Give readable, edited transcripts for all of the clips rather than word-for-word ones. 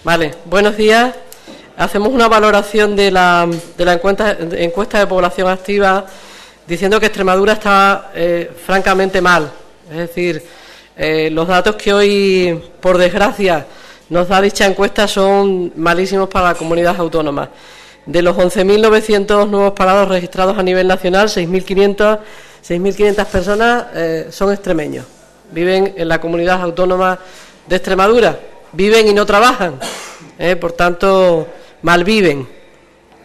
Vale, buenos días. Hacemos una valoración de la encuesta de población activa diciendo que Extremadura está francamente mal. Es decir, los datos que hoy, por desgracia, nos da dicha encuesta son malísimos para la comunidad autónoma. De los 11.900 nuevos parados registrados a nivel nacional, 6.500 personas son extremeños. Viven en la comunidad autónoma de Extremadura. Viven y no trabajan. Por tanto, malviven.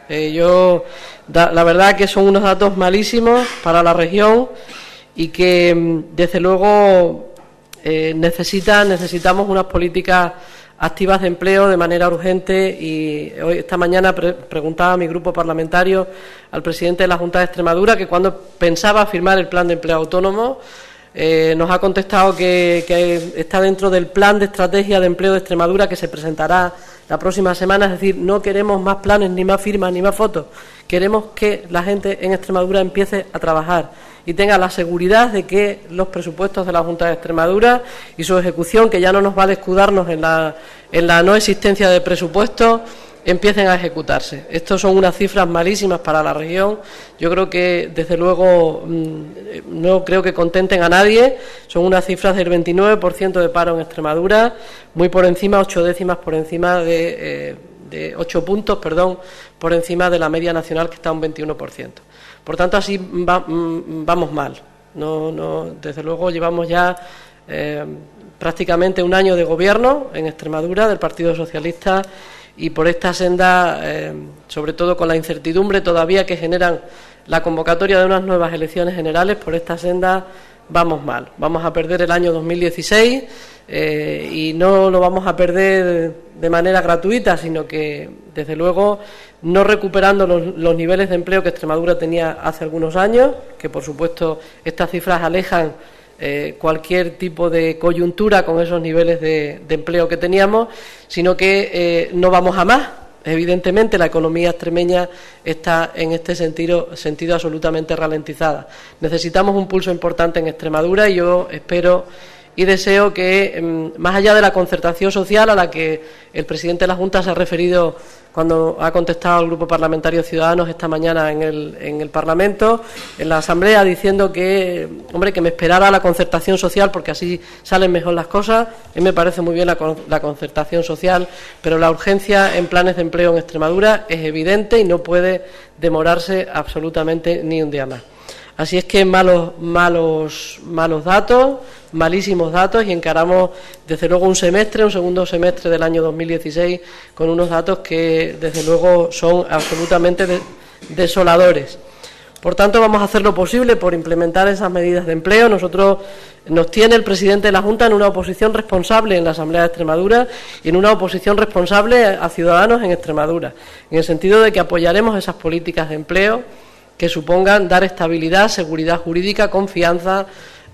La verdad que son unos datos malísimos para la región y que, desde luego, necesitamos unas políticas activas de empleo de manera urgente. Y esta mañana preguntaba a mi grupo parlamentario al presidente de la Junta de Extremadura que cuando pensaba firmar el plan de empleo autónomo. Nos ha contestado que está dentro del plan de estrategia de empleo de Extremadura que se presentará la próxima semana. Es decir, no queremos más planes, ni más firmas, ni más fotos. Queremos que la gente en Extremadura empiece a trabajar y tenga la seguridad de que los presupuestos de la Junta de Extremadura y su ejecución, que ya no nos vale escudarnos en la no existencia de presupuestos, empiecen a ejecutarse. Estos son unas cifras malísimas para la región. Yo creo que, desde luego, no creo que contenten a nadie. Son unas cifras del 29% de paro en Extremadura, muy por encima, 8 décimas por encima de 8 puntos, por encima de la media nacional, que está un 21%. Por tanto, así vamos mal. Desde luego, llevamos ya prácticamente un año de gobierno en Extremadura del Partido Socialista. Y por esta senda, sobre todo con la incertidumbre todavía que generan la convocatoria de unas nuevas elecciones generales, por esta senda vamos mal. Vamos a perder el año 2016 y no lo vamos a perder de manera gratuita, sino que, desde luego, no recuperando los niveles de empleo que Extremadura tenía hace algunos años, que por supuesto estas cifras alejan cualquier tipo de coyuntura con esos niveles de empleo que teníamos, sino que no vamos a más. Evidentemente, la economía extremeña está en este sentido absolutamente ralentizada. Necesitamos un pulso importante en Extremadura y yo espero y deseo que, más allá de la concertación social a la que el presidente de la Junta se ha referido cuando ha contestado al Grupo Parlamentario Ciudadanos esta mañana en el Parlamento, en la Asamblea, diciendo que me esperara la concertación social porque así salen mejor las cosas. A mí me parece muy bien la concertación social, pero la urgencia en planes de empleo en Extremadura es evidente y no puede demorarse absolutamente ni un día más. Así es que malos datos, malísimos datos, y encaramos desde luego un segundo semestre del año 2016 con unos datos que desde luego son absolutamente desoladores. Por tanto, vamos a hacer lo posible por implementar esas medidas de empleo. Nos tiene el presidente de la Junta en una oposición responsable en la Asamblea de Extremadura y en una oposición responsable a Ciudadanos en Extremadura, en el sentido de que apoyaremos esas políticas de empleo que supongan dar estabilidad, seguridad jurídica, confianza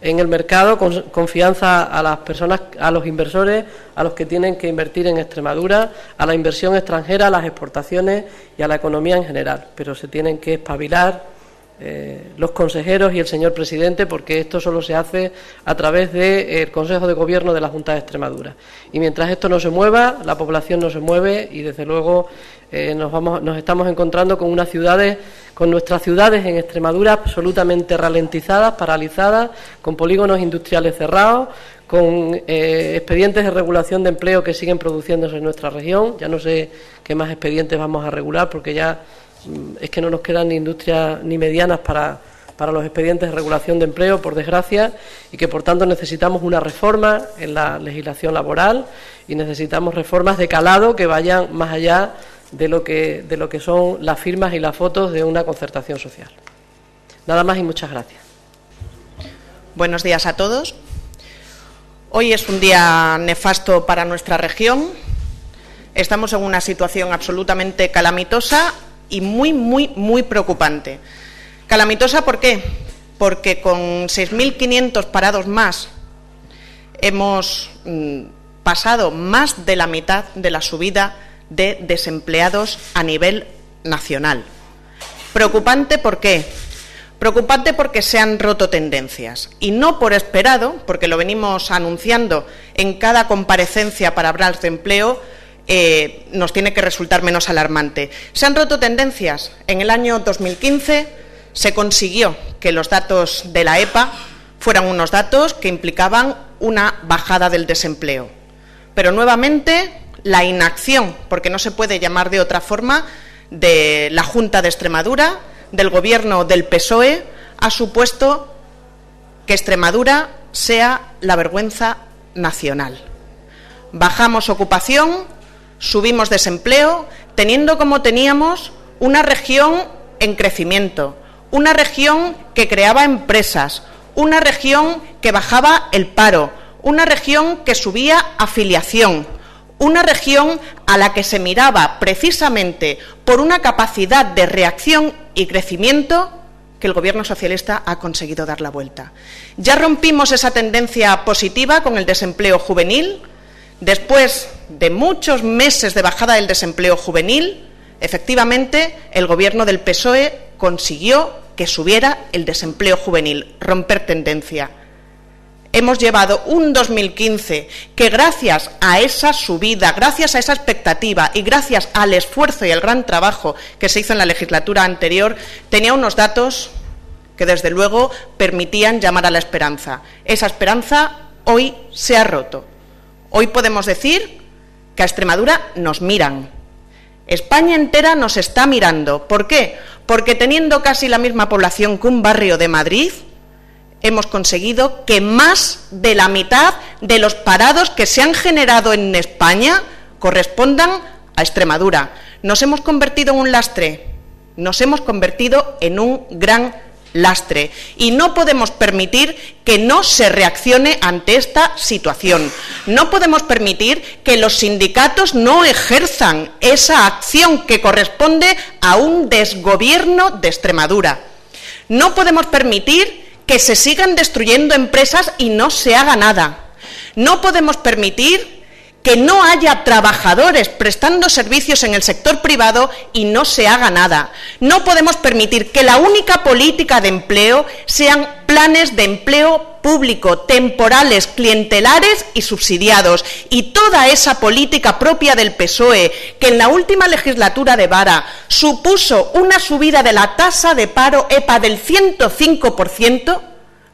en el mercado, confianza a las personas, a los inversores, a los que tienen que invertir en Extremadura, a la inversión extranjera, a las exportaciones y a la economía en general. Pero se tienen que espabilar los consejeros y el señor presidente, porque esto solo se hace a través del Consejo de Gobierno de la Junta de Extremadura. Y mientras esto no se mueva, la población no se mueve y, desde luego, nos estamos encontrando con nuestras ciudades en Extremadura absolutamente ralentizadas, paralizadas, con polígonos industriales cerrados, con expedientes de regulación de empleo que siguen produciéndose en nuestra región. Ya no sé qué más expedientes vamos a regular, porque ya es que no nos quedan ni industrias ni medianas para los expedientes de regulación de empleo, por desgracia, y que, por tanto, necesitamos una reforma en la legislación laboral y necesitamos reformas de calado que vayan más allá de lo que son las firmas y las fotos de una concertación social. Nada más y muchas gracias. Buenos días a todos. Hoy es un día nefasto para nuestra región. Estamos en una situación absolutamente calamitosa y muy, muy, muy preocupante. Calamitosa, ¿por qué? Porque con 6.500 parados más hemos pasado más de la mitad de la subida de desempleados a nivel nacional. Preocupante, ¿por qué? Preocupante porque se han roto tendencias, y no por esperado, porque lo venimos anunciando en cada comparecencia para hablar de empleo. nos tiene que resultar menos alarmante. ¿Se han roto tendencias? En el año 2015 se consiguió que los datos de la EPA fueran unos datos que implicaban una bajada del desempleo. Pero nuevamente la inacción, porque no se puede llamar de otra forma, de la Junta de Extremadura, del Gobierno del PSOE, ha supuesto que Extremadura sea la vergüenza nacional. Bajamos ocupación, subimos desempleo, teniendo como teníamos una región en crecimiento, una región que creaba empresas, una región que bajaba el paro, una región que subía afiliación, una región a la que se miraba precisamente por una capacidad de reacción y crecimiento que el Gobierno socialista ha conseguido dar la vuelta. Ya rompimos esa tendencia positiva con el desempleo juvenil. Después de muchos meses de bajada del desempleo juvenil, efectivamente, el Gobierno del PSOE consiguió que subiera el desempleo juvenil, romper tendencia. Hemos llevado un 2015 que, gracias a esa subida, gracias a esa expectativa y gracias al esfuerzo y al gran trabajo que se hizo en la legislatura anterior, tenía unos datos que, desde luego, permitían llamar a la esperanza. Esa esperanza hoy se ha roto. Hoy podemos decir que a Extremadura nos miran. España entera nos está mirando. ¿Por qué? Porque teniendo casi la misma población que un barrio de Madrid, hemos conseguido que más de la mitad de los parados que se han generado en España correspondan a Extremadura. Nos hemos convertido en un lastre, nos hemos convertido en un gran lastre y no podemos permitir que no se reaccione ante esta situación. No podemos permitir que los sindicatos no ejerzan esa acción que corresponde a un desgobierno de Extremadura. No podemos permitir que se sigan destruyendo empresas y no se haga nada. No podemos permitir que no haya trabajadores prestando servicios en el sector privado y no se haga nada. No podemos permitir que la única política de empleo sean planes de empleo público, temporales, clientelares y subsidiados. Y toda esa política propia del PSOE, que en la última legislatura de Vara supuso una subida de la tasa de paro EPA del 105%,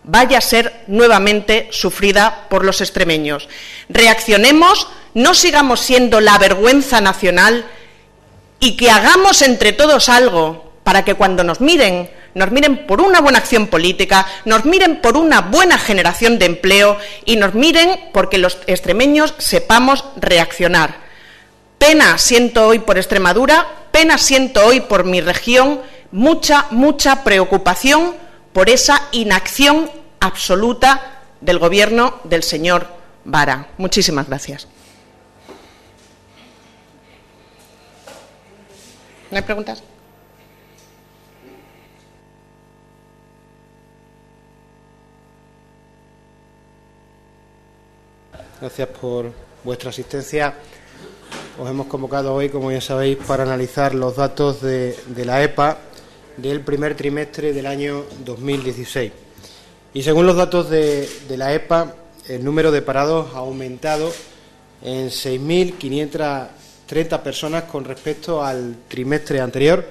vaya a ser nuevamente sufrida por los extremeños. Reaccionemos, no sigamos siendo la vergüenza nacional y que hagamos entre todos algo para que cuando nos miren por una buena acción política, nos miren por una buena generación de empleo y nos miren porque los extremeños sepamos reaccionar. Pena siento hoy por Extremadura, pena siento hoy por mi región, mucha preocupación por esa inacción absoluta del Gobierno del señor Vara. Muchísimas gracias. ¿No hay preguntas? Gracias por vuestra asistencia. Os hemos convocado hoy, como ya sabéis, para analizar los datos de la EPA del primer trimestre del año 2016. Y según los datos de la EPA, el número de parados ha aumentado en 6.530 personas con respecto al trimestre anterior,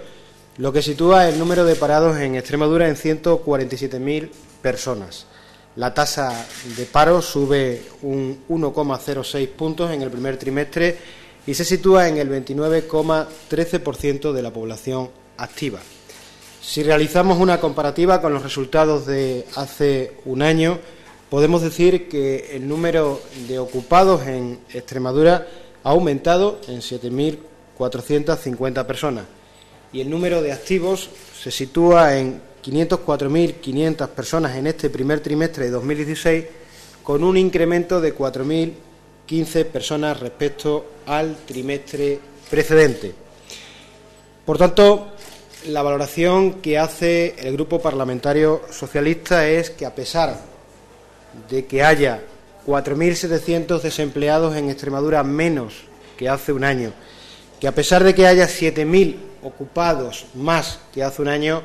lo que sitúa el número de parados en Extremadura en 147.000 personas. La tasa de paro sube un 1,06 puntos en el primer trimestre y se sitúa en el 29,13% de la población activa. Si realizamos una comparativa con los resultados de hace un año, podemos decir que el número de ocupados en Extremadura ha aumentado en 7.450 personas y el número de activos se sitúa en 504.500 personas en este primer trimestre de 2016, con un incremento de 4.015 personas respecto al trimestre precedente. Por tanto, la valoración que hace el Grupo Parlamentario Socialista es que, a pesar de que haya 4.700 desempleados en Extremadura menos que hace un año, que a pesar de que haya 7.000 ocupados más que hace un año,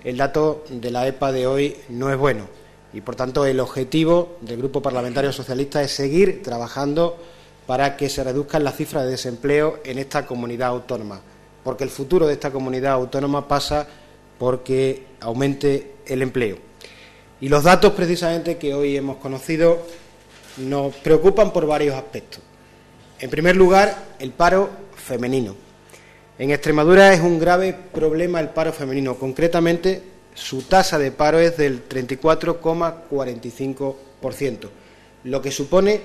el dato de la EPA de hoy no es bueno y, por tanto, el objetivo del Grupo Parlamentario Socialista es seguir trabajando para que se reduzcan las cifras de desempleo en esta comunidad autónoma, porque el futuro de esta comunidad autónoma pasa porque aumente el empleo. Y los datos precisamente que hoy hemos conocido nos preocupan por varios aspectos. En primer lugar, el paro femenino. En Extremadura es un grave problema el paro femenino. Concretamente, su tasa de paro es del 34,45%, lo que supone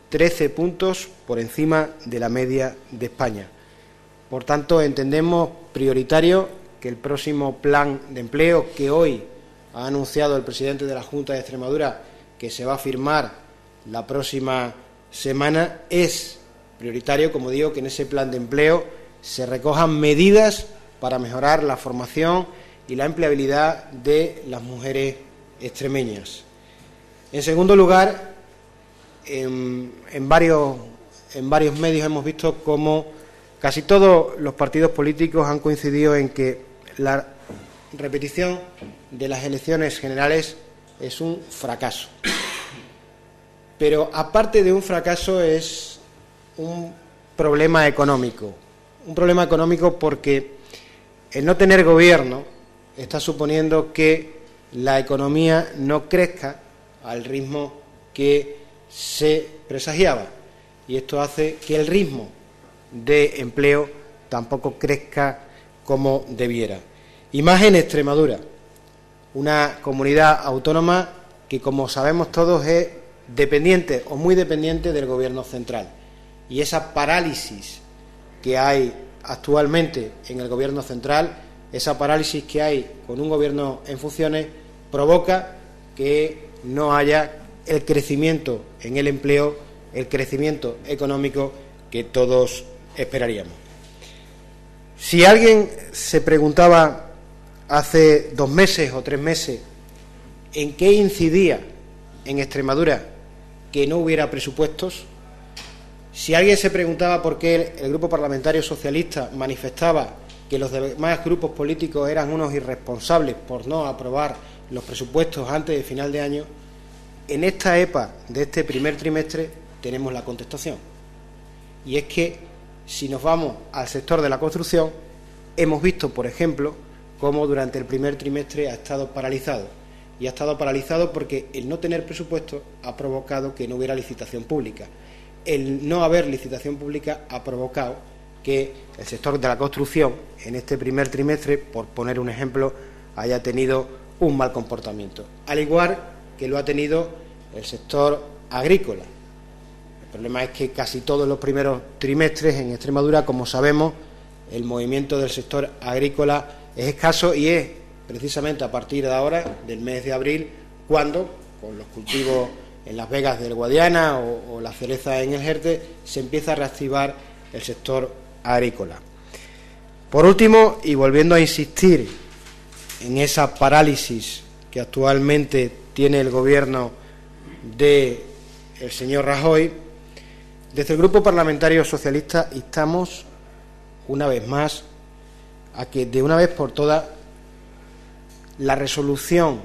13 puntos por encima de la media de España. Por tanto, entendemos prioritario que el próximo plan de empleo que hoy ha anunciado el presidente de la Junta de Extremadura, que se va a firmar la próxima semana, es prioritario, como digo, que en ese plan de empleo se recojan medidas para mejorar la formación y la empleabilidad de las mujeres extremeñas. En segundo lugar, en varios medios hemos visto cómo casi todos los partidos políticos han coincidido en que la repetición de las elecciones generales es un fracaso. Pero aparte de un fracaso es un problema económico. Un problema económico porque el no tener gobierno está suponiendo que la economía no crezca al ritmo que se presagiaba. Y esto hace que el ritmo de empleo tampoco crezca como debiera. Y más en Extremadura, una comunidad autónoma que, como sabemos todos, es dependiente o muy dependiente del Gobierno central. Y esa parálisis que hay actualmente en el Gobierno central, esa parálisis que hay con un Gobierno en funciones, provoca que no haya el crecimiento en el empleo, el crecimiento económico que todos esperaríamos. Si alguien se preguntaba hace 2 meses o 3 meses en qué incidía en Extremadura que no hubiera presupuestos, si alguien se preguntaba por qué el Grupo Parlamentario Socialista manifestaba que los demás grupos políticos eran unos irresponsables por no aprobar los presupuestos antes de final de año, en esta EPA de este primer trimestre tenemos la contestación. Y es que, si nos vamos al sector de la construcción, hemos visto, por ejemplo, cómo durante el primer trimestre ha estado paralizado. Y ha estado paralizado porque el no tener presupuesto ha provocado que no hubiera licitación pública. El no haber licitación pública ha provocado que el sector de la construcción en este primer trimestre, por poner un ejemplo, haya tenido un mal comportamiento, al igual que lo ha tenido el sector agrícola. El problema es que casi todos los primeros trimestres en Extremadura, como sabemos, el movimiento del sector agrícola es escaso y es precisamente a partir de ahora, del mes de abril, cuando, con los cultivos en las vegas del Guadiana o la cereza en el Jerte, se empieza a reactivar el sector agrícola. Por último, y volviendo a insistir en esa parálisis que actualmente tiene el gobierno del señor Rajoy, desde el Grupo Parlamentario Socialista instamos una vez más a que de una vez por todas la resolución,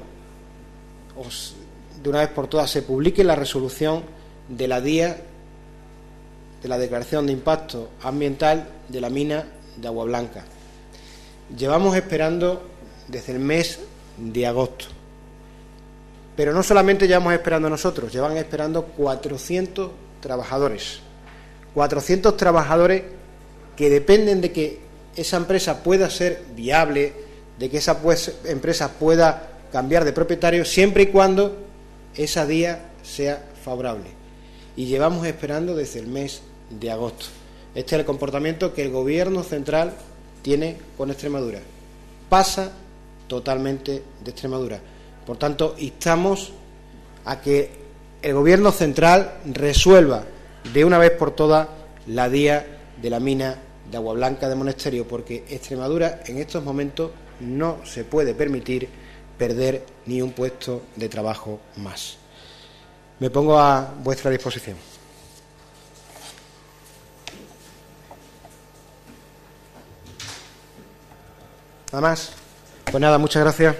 de una vez por todas se publique la resolución de la DIA, de la Declaración de Impacto Ambiental de la mina de Agua Blanca. Llevamos esperando desde el mes de agosto. Pero no solamente llevamos esperando nosotros, llevan esperando 400 trabajadores. 400 trabajadores que dependen de que esa empresa pueda ser viable, de que esa empresa pueda cambiar de propietario, siempre y cuando esa DIA sea favorable. Y llevamos esperando desde el mes de agosto. Este es el comportamiento que el Gobierno central tiene con Extremadura. Pasa totalmente de Extremadura. Por tanto, instamos a que el Gobierno central resuelva de una vez por todas la DIA de la mina de Agua Blanca de Monesterio, porque Extremadura en estos momentos no se puede permitir perder ni un puesto de trabajo más. Me pongo a vuestra disposición. Nada más. Pues nada, muchas gracias.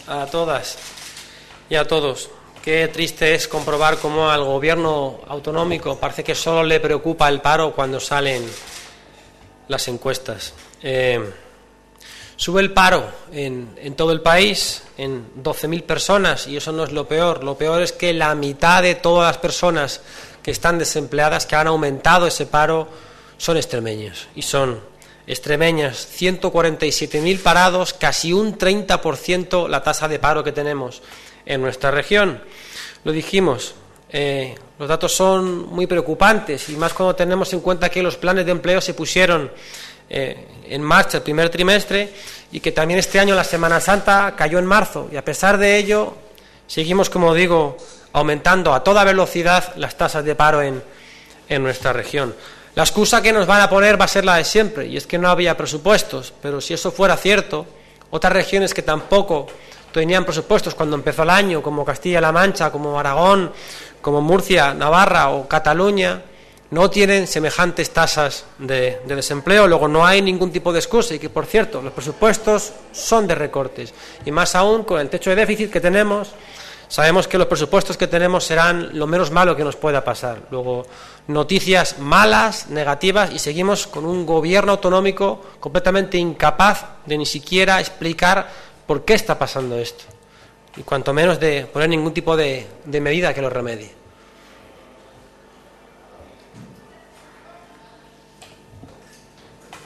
A todas y a todos. Qué triste es comprobar cómo al gobierno autonómico parece que solo le preocupa el paro cuando salen las encuestas. Sube el paro en todo el país, en 12.000 personas, y eso no es lo peor. Lo peor es que la mitad de todas las personas que están desempleadas, que han aumentado ese paro, son extremeños. Y son extremeñas, 147.000 parados, casi un 30% la tasa de paro que tenemos en nuestra región. Lo dijimos, los datos son muy preocupantes, y más cuando tenemos en cuenta que los planes de empleo se pusieron en marcha el primer trimestre, y que también este año la Semana Santa cayó en marzo, y a pesar de ello seguimos, como digo, aumentando a toda velocidad las tasas de paro en nuestra región. La excusa que nos van a poner va a ser la de siempre, y es que no había presupuestos, pero si eso fuera cierto, otras regiones que tampoco tenían presupuestos cuando empezó el año, como Castilla-La Mancha, como Aragón, como Murcia, Navarra o Cataluña, no tienen semejantes tasas de desempleo. Luego no hay ningún tipo de excusa, y que, por cierto, los presupuestos son de recortes, y más aún con el techo de déficit que tenemos. Sabemos que los presupuestos que tenemos serán lo menos malo que nos pueda pasar. Luego, noticias malas, negativas, y seguimos con un gobierno autonómico completamente incapaz de ni siquiera explicar por qué está pasando esto, y cuanto menos de poner ningún tipo de medida que lo remedie.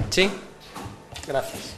¿Sí? Gracias.